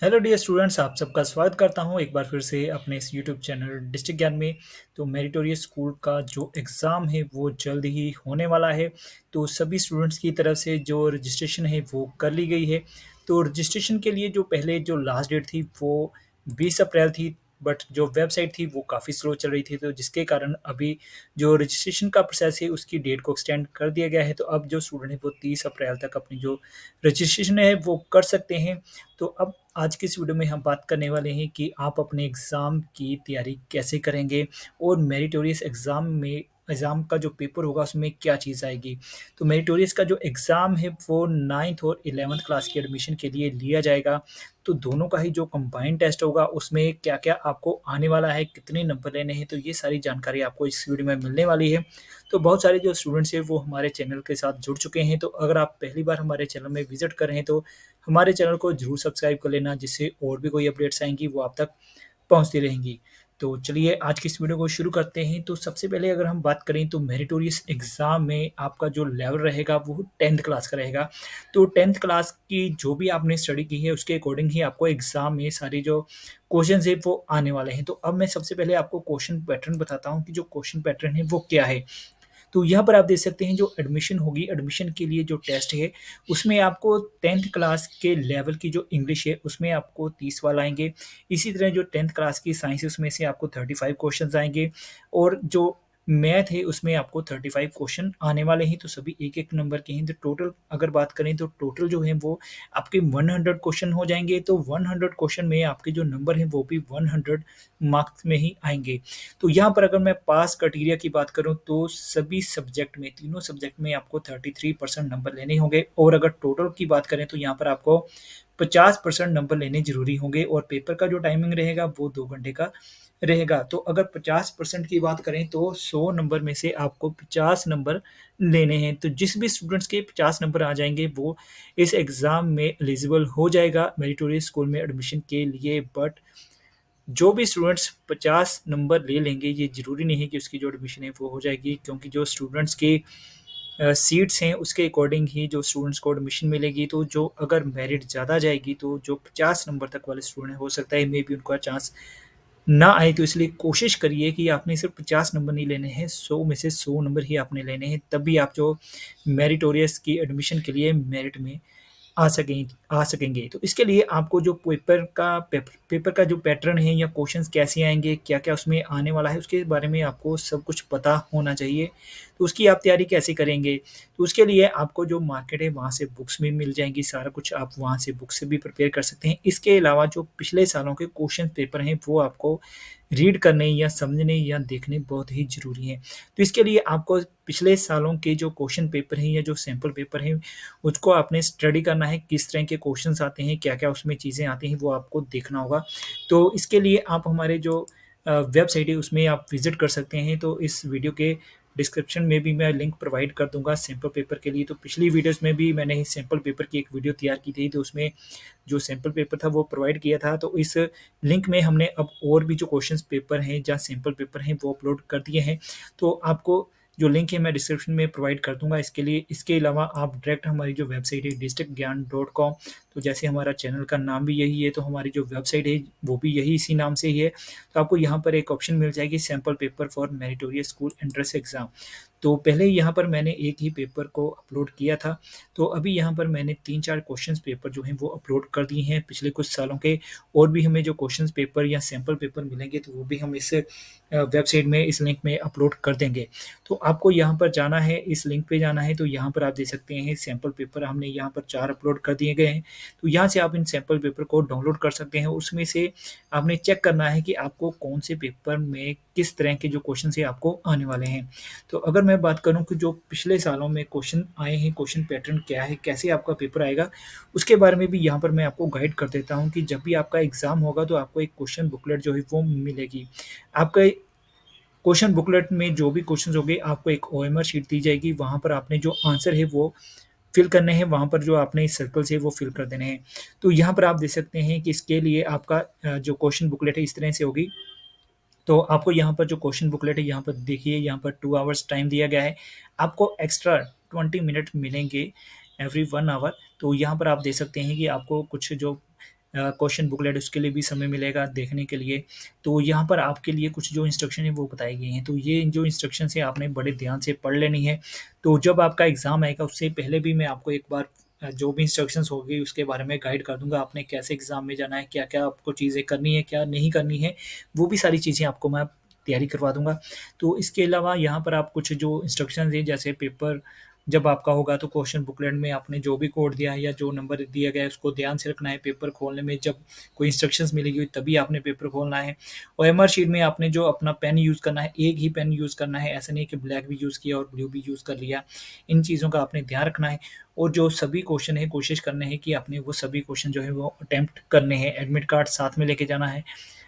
Hello dear students, आप सबका स्वागत करता हूं एक बार फिर से अपने इस यूट्यूब चैनल डिस्ट्रिक्ट ज्ञान में। तो मेरिटोरियस स्कूल का जो एग्ज़ाम है वो जल्द ही होने वाला है। तो सभी स्टूडेंट्स की तरफ से जो रजिस्ट्रेशन है वो कर ली गई है। तो रजिस्ट्रेशन के लिए जो पहले जो लास्ट डेट थी वो 20 अप्रैल थी, बट जो वेबसाइट थी वो काफ़ी स्लो चल रही थी, तो जिसके कारण अभी जो रजिस्ट्रेशन का प्रोसेस है उसकी डेट को एक्सटेंड कर दिया गया है। तो अब जो स्टूडेंट है वो 30 अप्रैल तक अपनी जो रजिस्ट्रेशन है वो कर सकते हैं। तो अब आज की इस वीडियो में हम बात करने वाले हैं कि आप अपने एग्ज़ाम की तैयारी कैसे करेंगे और मेरिटोरियस एग्ज़ाम का जो पेपर होगा उसमें क्या चीज़ आएगी। तो मेरिटोरियस का जो एग्ज़ाम है वो 9th और 11th क्लास की एडमिशन के लिए लिया जाएगा। तो दोनों का ही जो कंबाइंड टेस्ट होगा उसमें क्या-क्या आपको आने वाला है, कितने नंबर लेने हैं, तो ये सारी जानकारी आपको इस वीडियो में मिलने वाली है। तो बहुत सारे जो स्टूडेंट्स हैं वो हमारे चैनल के साथ जुड़ चुके हैं, तो अगर आप पहली बार हमारे चैनल में विज़िट कर रहे हैं तो हमारे चैनल को ज़रूर सब्सक्राइब कर लेना, जिससे और भी कोई अपडेट्स आएँगी वो आप तक पहुँचती रहेंगी। तो चलिए आज की इस वीडियो को शुरू करते हैं। तो सबसे पहले अगर हम बात करें तो मेरिटोरियस एग्ज़ाम में आपका जो लेवल रहेगा वो 10th क्लास का रहेगा। तो 10th क्लास की जो भी आपने स्टडी की है उसके अकॉर्डिंग ही आपको एग्ज़ाम में सारी जो क्वेश्चन्स हैं वो आने वाले हैं। तो अब मैं सबसे पहले आपको क्वेश्चन पैटर्न बताता हूँ कि जो क्वेश्चन पैटर्न है वो क्या है। तो यहाँ पर आप देख सकते हैं जो एडमिशन होगी, एडमिशन के लिए जो टेस्ट है, उसमें आपको 10th क्लास के लेवल की जो इंग्लिश है, उसमें आपको 30 सवाल आएँगे। इसी तरह जो 10th क्लास की साइंस है, उसमें से आपको 35 क्वेश्चन्स आएँगे और जो मैथ है, उसमें आपको 35 क्वेश्चन आने वाले हैं, तो सभी 1-1 नंबर के हैं। तो टोटल अगर बात करें तो टोटल जो है वो आपके 100 क्वेश्चन हो जाएँगे, तो 100 क्वेश्चन में आपके जो नंबर हैं, वो भी 100 मार्क्स में ही आएँगे। तो यहाँ पर अगर मैं पास क्राइटेरिया की बात करूँ तो सभी सब्जेक्ट में, तीनों सब्जेक्ट में आपको 33% नंबर लेने होंगे और अगर टोटल की बात करें तो यहाँ पर आपको 50% नंबर लेने ज़रूरी होंगे और पेपर का जो टाइमिंग रहेगा वो 2 घंटे का रहेगा। तो अगर 50% की बात करें तो 100 नंबर में से आपको 50 नंबर लेने हैं। तो जिस भी स्टूडेंट्स के 50 नंबर आ जाएँगे वो इस एग्ज़ाम में एलिजिबल हो जाएगा मेरिटोरियस स्कूल में एडमिशन के लिए। बट जो भी स्टूडेंट्स 50 नंबर ले लेंगे, ये ज़रूरी नहीं है कि उसकी जो एडमिशन है वो हो जाएगी, क्योंकि जो स्टूडेंट्स की सीट्स हैं उसके अकॉर्डिंग ही जो स्टूडेंट्स को एडमिशन मिलेगी। तो जो अगर मेरिट ज़्यादा जाएगी तो जो 50 नंबर तक वाले स्टूडेंट हो सकता है मे बी उनका चांस ना आए। तो इसलिए कोशिश करिए कि आपने सिर्फ 50 नंबर नहीं लेने हैं, 100 में से 100 नंबर ही आपने लेने हैं, तब भी आप जो मेरिटोरियस की एडमिशन के लिए मेरिट में आ सकेंगे। तो इसके लिए आपको जो पेपर का जो पैटर्न है या क्वेश्चंस कैसे आएँगे, क्या-क्या उसमें आने वाला है, उसके बारे में आपको सब कुछ पता होना चाहिए। तो उसकी आप तैयारी कैसे करेंगे? तो उसके लिए आपको जो मार्केट है वहाँ से बुक्स भी मिल जाएँगी, सारा कुछ आप वहाँ से बुक से भी प्रिपेयर कर सकते हैं। इसके अलावा जो पिछले सालों के क्वेश्चन पेपर हैं वो आपको रीड करने या समझने या देखने बहुत ही ज़रूरी हैं। तो इसके लिए आपको पिछले सालों के जो क्वेश्चन पेपर हैं या जो सैंपल पेपर हैं उसको आपने स्टडी करना है, किस तरह के क्वेश्चंस आते हैं, क्या-क्या उसमें चीज़ें आती हैं, वो आपको देखना होगा। तो इसके लिए आप हमारे जो वेबसाइट है उसमें आप विज़िट कर सकते हैं। तो इस वीडियो के डिस्क्रिप्शन में भी मैं लिंक प्रोवाइड कर दूँगा सैंपल पेपर के लिए। तो पिछली वीडियोज़ में भी मैंने सैंपल पेपर की एक वीडियो तैयार की थी, तो उसमें जो सैंपल पेपर था वो प्रोवाइड किया था। तो इस लिंक में हमने अब और भी जो क्वेश्चंस पेपर हैं या सैंपल पेपर हैं वो अपलोड कर दिए हैं। तो आपको जो लिंक है मैं डिस्क्रिप्शन में प्रोवाइड कर दूँगा इसके लिए। इसके अलावा आप डायरेक्ट हमारी जो वेबसाइट है districtgyan.com, तो जैसे हमारा चैनल का नाम भी यही है तो हमारी जो वेबसाइट है वो भी यही इसी नाम से ही है। तो आपको यहाँ पर एक ऑप्शन मिल जाएगी sample paper for meritorious school entrance exam. तो पहले यहाँ पर मैंने एक ही पेपर को अपलोड किया था। तो अभी यहाँ पर मैंने 3-4 क्वेश्चंस पेपर जो हैं वो अपलोड कर दिए हैं पिछले कुछ सालों के। और भी हमें जो क्वेश्चंस पेपर या सैंपल पेपर मिलेंगे तो वो भी हम इस वेबसाइट में इस लिंक में अपलोड कर देंगे। तो आपको यहाँ पर जाना है, इस लिंक पे जाना है, तो यहाँ पर आप देख सकते हैं सैंपल पेपर हमने यहाँ पर 4 अपलोड कर दिए गए हैं। तो यहाँ से आप इन सैंपल पेपर को डाउनलोड कर सकते हैं। उसमें से आपने चेक करना है कि आपको कौन से पेपर में किस तरह के जो क्वेश्चन है आपको आने वाले हैं। तो अगर मैं बात करूँ कि जो पिछले सालों में क्वेश्चन आए हैं, क्वेश्चन पैटर्न क्या है, कैसे आपका पेपर आएगा, उसके बारे में भी यहाँ पर मैं आपको गाइड कर देता हूँ कि जब भी आपका एग्ज़ाम होगा तो आपको एक क्वेश्चन बुकलेट जो है वो मिलेगी। आपका क्वेश्चन बुकलेट में जो भी क्वेश्चंस होंगे आपको एक ओएमआर शीट दी जाएगी, वहाँ पर आपने जो आंसर है वो फिल करने हैं, वहाँ पर जो आपने सर्कल्स है वो फिल कर देने हैं। तो यहाँ पर आप देख सकते हैं कि इसके लिए आपका जो क्वेश्चन बुकलेट है इस तरह से होगी। तो आपको यहाँ पर जो क्वेश्चन बुकलेट है यहाँ पर देखिए, यहाँ पर 2 आवर्स टाइम दिया गया है। आपको एक्स्ट्रा 20 मिनट मिलेंगे एवरी 1 आवर। तो यहाँ पर आप देख सकते हैं कि आपको कुछ जो क्वेश्चन बुकलेट उसके लिए भी समय मिलेगा देखने के लिए। तो यहाँ पर आपके लिए कुछ जो इंस्ट्रक्शन है वो बताई गई हैं। तो ये जो इंस्ट्रक्शंस है आपने बड़े ध्यान से पढ़ लेनी है। तो जब आपका एग्ज़ाम आएगा उससे पहले भी मैं आपको एक बार जो भी इंस्ट्रक्शंस होगी उसके बारे में गाइड कर दूँगा। आपने कैसे एग्ज़ाम में जाना है, क्या-क्या आपको चीज़ें करनी है, क्या नहीं करनी है, वो भी सारी चीज़ें आपको मैं तैयारी करवा दूँगा। तो इसके अलावा यहाँ पर आप कुछ जो इंस्ट्रक्शंस हैं जैसे पेपर जब आपका होगा तो क्वेश्चन बुकलेट में आपने जो भी कोड दिया है या जो नंबर दिया गया है उसको ध्यान से रखना है। पेपर खोलने में जब कोई इंस्ट्रक्शंस मिलेगी तभी आपने पेपर खोलना है। ओएमआर शीट में आपने जो अपना पेन यूज़ करना है, एक ही पेन यूज़ करना है। ऐसा नहीं कि ब्लैक भी यूज़ किया और ब्लू भी यूज़ कर लिया। इन चीज़ों का आपने ध्यान रखना है और जो सभी क्वेश्चन है कोशिश करने हैं कि आपने वो सभी क्वेश्चन जो है वो अटेम्प्ट करने हैं। एडमिट कार्ड साथ में लेके जाना है।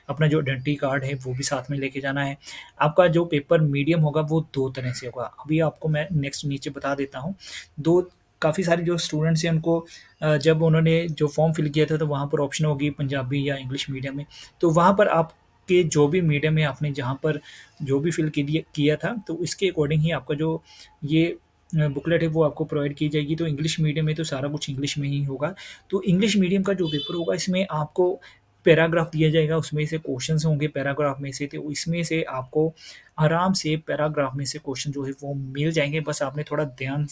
अपना जो आइडेंटिटी कार्ड है वो भी साथ में लेके जाना है। आपका जो पेपर मीडियम होगा वो 2 तरह से होगा। अभी आपको मैं नेक्स्ट नीचे बता देता हूँ। 2 काफ़ी सारे जो स्टूडेंट्स हैं उनको जब उन्होंने जो फॉर्म फिल किया था तो वहाँ पर ऑप्शन होगी पंजाबी या इंग्लिश मीडियम में। तो वहाँ पर आपके जो भी मीडियम है आपने जहाँ पर जो भी फिल किया था तो इसके अकॉर्डिंग ही आपका जो ये बुकलेट है वो आपको प्रोवाइड की जाएगी। तो इंग्लिश मीडियम में तो सारा कुछ इंग्लिश में ही होगा। तो इंग्लिश मीडियम का जो पेपर होगा इसमें आपको पैराग्राफ दिया जाएगा, उसमें से क्वेश्चन्स होंगे पैराग्राफ में से, तो इसमें से आपको आराम से पैराग्राफ में से क्वेश्चन जो है वो मिल जाएँगे। बस आपने थोड़ा ध्यान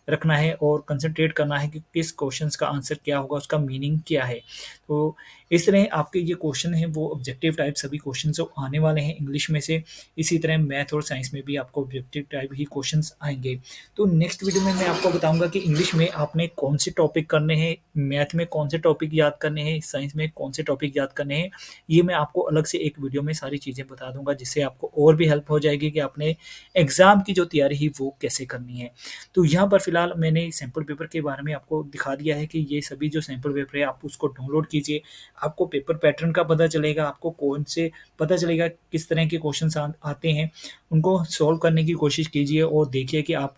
रखना है और कंसंट्रेट करना है कि किस क्वेश्चन्स का आंसर क्या होगा, उसका मीनिंग क्या है। तो इस तरह आपके ये क्वेश्चन हैं वो ऑब्जेक्टिव टाइप सभी क्वेश्चन जो आने वाले हैं इंग्लिश में से। इसी तरह मैथ और साइंस में भी आपको ऑब्जेक्टिव टाइप ही क्वेश्चन्स आएँगे। तो नेक्स्ट वीडियो में मैं आपको बताऊँगा कि इंग्लिश में आपने कौन से टॉपिक करने हैं, मैथ में कौन से टॉपिक याद करने हैं, साइंस में कौन से टॉपिक याद करने हैं। ये मैं आपको अलग से एक वीडियो में सारी चीज़ें बता दूँगा जिससे आपको और भी हेल्प हो जाएगी कि आपने एग्ज़ाम की जो तैयारी है वो कैसे करनी है। तो यहाँ पर फ़िलहाल मैंने सैंपल पेपर के बारे में आपको दिखा दिया है कि ये सभी जो सैंपल पेपर है आप उसको डाउनलोड कीजिए। आपको पेपर पैटर्न का पता चलेगा, आपको कौन से पता चलेगा किस तरह के क्वेश्चन्स आते हैं। उनको सॉल्व करने की कोशिश कीजिए और देखिए कि आप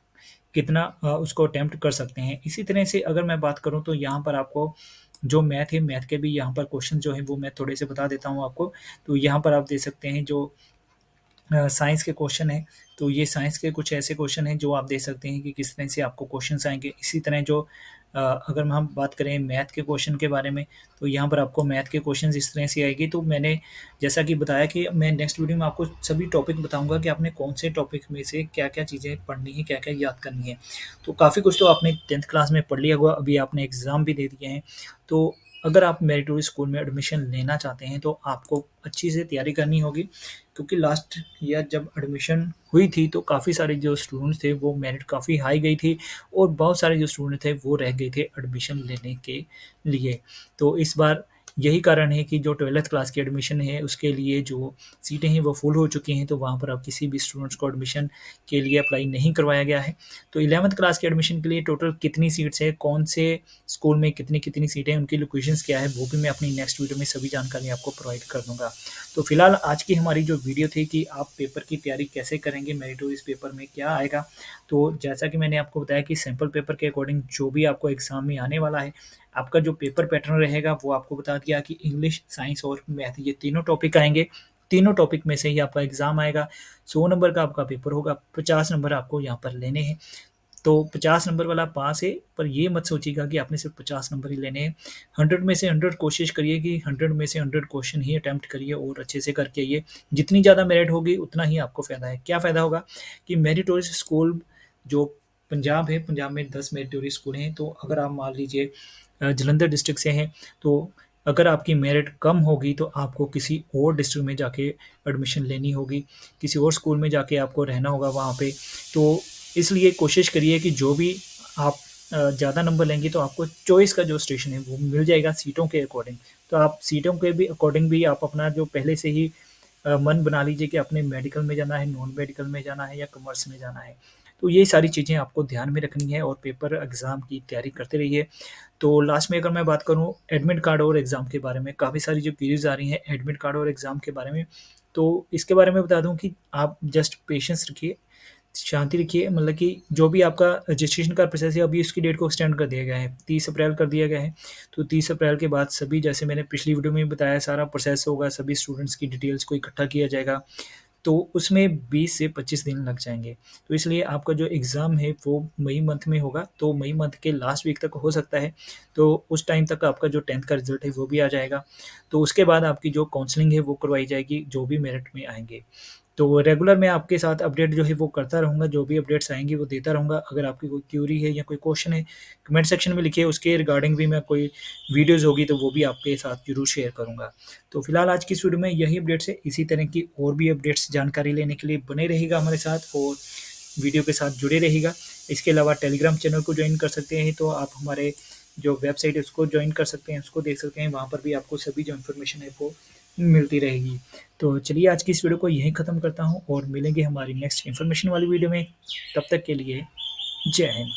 कितना उसको अटेम्प्ट कर सकते हैं। इसी तरह से अगर मैं बात करूँ तो यहाँ पर आपको जो मैथ है, मैथ के भी यहाँ पर क्वेश्चन जो हैं वो मैं थोड़े से बता देता हूँ आपको। तो यहाँ पर आप देख सकते हैं जो साइंस के क्वेश्चन हैं, तो ये साइंस के कुछ ऐसे क्वेश्चन हैं जो आप देख सकते हैं कि किस तरह से आपको क्वेश्चन्स आएँगे। इसी तरह जो अगर हम बात करें मैथ के क्वेश्चन के बारे में, तो यहाँ पर आपको मैथ के क्वेश्चन्स इस तरह से आएगी। तो मैंने जैसा कि बताया कि मैं नेक्स्ट वीडियो में आपको सभी टॉपिक बताऊँगा कि आपने कौन से टॉपिक में से क्या-क्या चीज़ें पढ़नी है, क्या-क्या याद करनी है। तो काफ़ी कुछ तो आपने 10th क्लास में पढ़ लिया होगा, अभी आपने एग्ज़ाम भी दे दिए हैं। तो अगर आप मेरिटोरियस स्कूल में एडमिशन लेना चाहते हैं, तो आपको अच्छी से तैयारी करनी होगी क्योंकि लास्ट ईयर जब एडमिशन हुई थी, तो काफ़ी सारे जो स्टूडेंट्स थे, वो मेरिट काफ़ी हाई गई थी और बहुत सारे जो स्टूडेंट थे, वो रह गए थे एडमिशन लेने के लिए। तो इस बार यही कारण है कि जो 12th क्लास की एडमिशन है, उसके लिए जो सीटें हैं, वो फुल हो चुकी हैं, तो वहाँ पर अब किसी भी स्टूडेंट्स को एडमिशन के लिए अप्लाई नहीं करवाया गया है। तो 11th क्लास के एडमिशन के लिए टोटल कितनी सीट्स हैं, कौन से स्कूल में कितनी-कितनी सीटें हैं, उनकी लोकेशंस क्या है, वो भी मैं अपनी नेक्स्ट वीडियो में सभी जानकारी आपको प्रोवाइड कर दूँगा। तो फिलहाल आज की हमारी जो वीडियो थी कि आप पेपर की तैयारी कैसे करेंगे, मेरिटोरियस पेपर में क्या आएगा। तो जैसा कि मैंने आपको बताया कि सैंपल पेपर के अकॉर्डिंग जो भी आपको एग्ज़ाम में आने वाला है, आपका जो पेपर पैटर्न रहेगा वो आपको बता दिया कि इंग्लिश, साइंस और मैथ ये तीनों टॉपिक आएँगे। तीनों टॉपिक में से ही आपका एग्ज़ाम आएगा। 100 नंबर का आपका पेपर होगा, 50 नंबर आपको यहाँ पर लेने हैं। तो 50 नंबर वाला पास है, पर ये मत सोचिएगा कि आपने सिर्फ़ 50 नंबर ही लेने हैं। 100 में से 100 कोशिश करिए कि 100 में से 100 क्वेश्चन ही अटेम्प्ट करिए और अच्छे से करके आइए। जितनी ज़्यादा मेरिट होगी उतना ही आपको फ़ायदा है। क्या फ़ायदा होगा कि मेरिटोरियस स्कूल जो पंजाब है, पंजाब में 10 मेरिटोरियस स्कूल हैं, तो अगर आप मान लीजिए जलंधर डिस्ट्रिक्ट से हैं, तो अगर आपकी मेरिट कम होगी तो आपको किसी और डिस्ट्रिक्ट में जाके एडमिशन लेनी होगी, किसी और स्कूल में जाके आपको रहना होगा वहाँ पे। तो इसलिए कोशिश करिए कि जो भी आप ज़्यादा नंबर लेंगे तो आपको चॉइस का जो स्टेशन है वो मिल जाएगा सीटों के अकॉर्डिंग। तो आप सीटों के भी अकॉर्डिंग भी आप अपना जो पहले से ही मन बना लीजिए कि आपने मेडिकल में जाना है, नॉन मेडिकल में जाना है या कॉमर्स में जाना है। तो ये सारी चीज़ें आपको ध्यान में रखनी है और पेपर एग्ज़ाम की तैयारी करते रहिए। तो लास्ट में अगर मैं बात करूँ एडमिट कार्ड और एग्ज़ाम के बारे में, काफ़ी सारी जो क्वेरीज़ आ रही हैं एडमिट कार्ड और एग्ज़ाम के बारे में, तो इसके बारे में बता दूँ कि आप जस्ट पेशेंस रखिए, शांति रखिए, मतलब कि जो भी आपका रजिस्ट्रेशन का प्रोसेस है अभी उसकी डेट को एक्सटेंड कर दिया गया है, 30 अप्रैल कर दिया गया है। तो 30 अप्रैल के बाद सभी जैसे मैंने पिछली वीडियो में भी बताया सारा प्रोसेस होगा, सभी स्टूडेंट्स की डिटेल्स को इकट्ठा किया जाएगा। तो उसमें 20 से 25 दिन लग जाएँगे। तो इसलिए आपका जो एग्ज़ाम है वो मई मंथ में होगा, तो मई मंथ के लास्ट वीक तक हो सकता है, तो उस टाइम तक आपका जो 10th का रिज़ल्ट है वो भी आ जाएगा। तो उसके बाद आपकी जो काउंसलिंग है वो करवाई जाएगी, जो भी मेरिट में आएँगे। तो रेगुलर मैं आपके साथ अपडेट जो है वो करता रहूँगा, जो भी अपडेट्स आएँगी वो देता रहूँगा। अगर आपकी कोई क्वेरी है या कोई क्वेश्चन है, कमेंट सेक्शन में लिखिए, उसके रिगार्डिंग भी मैं कोई वीडियोज़ होगी तो वो भी आपके साथ ज़रूर शेयर करूँगा। तो फिलहाल आज की इस वीडियो में यही अपडेट्स है, इसी तरह की और भी अपडेट्स जानकारी लेने के लिए बने रहिएगा हमारे साथ और वीडियो के साथ जुड़े रहिएगा। इसके अलावा टेलीग्राम चैनल को जॉइन कर सकते हैं, तो आप हमारे जो वेबसाइट है उसको जॉइन कर सकते हैं, उसको देख सकते हैं, वहाँ पर भी आपको सभी जो इन्फॉर्मेशन है वो मिलती रहेगी। तो चलिए आज की इस वीडियो को यहीं ख़त्म करता हूँ और मिलेंगे हमारी नेक्स्ट इन्फॉर्मेशन वाली वीडियो में। तब तक के लिए जय हिंद।